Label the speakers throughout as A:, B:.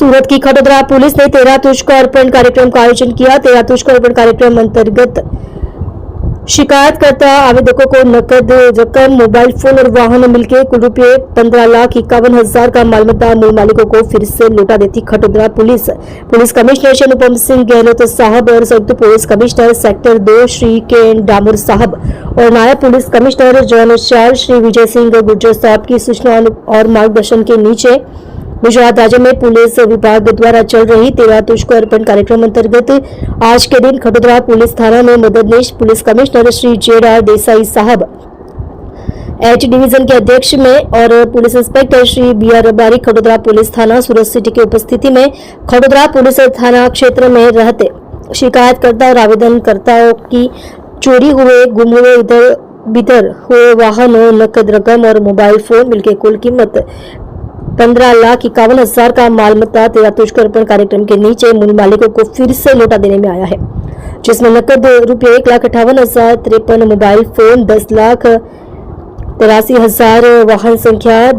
A: सूरत की खटोदरा पुलिस ने 13 तुझको अर्पण कार्यक्रम का आयोजन किया। 13 तुझको अर्पण कार्यक्रम अंतर्गत शिकायतकर्ता आवेदकों को नकद रकम, मोबाइल फोन और वाहन मिलकर कुल रुपये 15,51,000 का मालमत्ता मूल मालिकों को फिर से लौटा देती खटोदरा पुलिस कमिश्नर श्री अनुपम सिंह गहलोत साहब और संयुक्त पुलिस कमिश्नर सेक्टर 2 श्री के डामोर साहब और नायब पुलिस कमिश्नर जन 4 श्री विजय सिंह गुर्जर साहब की सूचना और मार्गदर्शन के नीचे गुजरात राज्य में पुलिस विभाग द्वारा चल रही 13 तुझको अर्पण कार्यक्रम अंतर्गत आज के दिन खटोदरा पुलिस थाना में मददनीश police commissioner Shri J R. Desai साहब, एच डिवीजन के अध्यक्ष में और police inspector Shri B R. Rabari Khatodara police थाना सूरत सिटी की उपस्थिति में खटोदरा पुलिस थाना क्षेत्र में रहते शिकायतकर्ता और आवेदनकर्ताओं की चोरी हुए, गुम हुए, इधर बिधर हुए वाहनों, नकद रकम और मोबाइल फोन मिलकर कुल कीमत 15,51,000 का मालमत्ता 13 तुझको अर्पण कार्यक्रम के नीचे मूल मालिकों को फिर से लौटा देने में आया है, जिसमें नकद रुपये 1,58,053, मोबाइल फोन 10,83,000, वाहन संख्या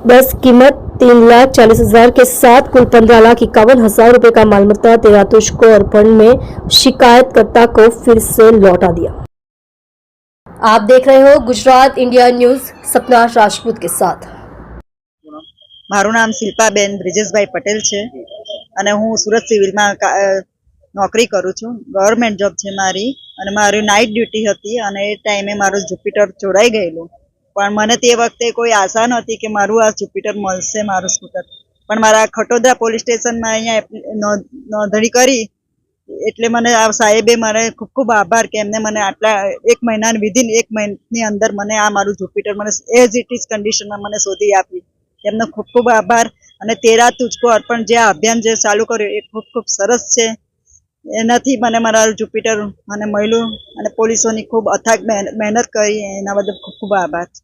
A: 10 कीमत 3,40,000 के साथ कुल 15,51,000 रुपए का मालमत्ता 13 तुझको अर्पण में शिकायतकर्ता को फिर से लौटा दिया। आप देख रहे हो गुजरात इंडिया न्यूज सपना राजपूत के साथ।
B: मारू नाम शिल्पाबेन ब्रिजेशभाई पटेल है અને હું સુરત સિવિલમાં નોકરી કરું છું। ગવર્મેન્ટ જોબ છે મારી અને મારી નાઇટ ડ્યુટી હતી અને એ ટાઈમે મારું જુપિટર ચોરાઈ ગયેલું, પણ મને તે વખતે કોઈ આશા નહોતી કે મારું આ જુપિટર મળશે, મારું સ્કૂટર। પણ મારા ખટોદરા પોલીસ સ્ટેશનમાં અહીંયા નોંધણી કરી એટલે મને આ સાહેબે મને ખૂબ ખૂબ આભાર કે એમને મને આટલા એક મહિના વિધિન એક મહિનાની અંદર મને આ મારું જુપિટર મને એઝ ઇટ ઇઝ કન્ડિશનમાં મને શોધી આપી, એમનો ખૂબ ખૂબ આભાર। અને 13 तुझको अर्पण જે અભિયાન જે ચાલુ કર્યું એ ખૂબ ખૂબ સરસ છે। એનાથી મને મારું જુપિટર મને મળ્યું અને પોલીસોની ખૂબ અથાગ મહેનત કરી, એના બદલ ખૂબ ખૂબ આભાર છે।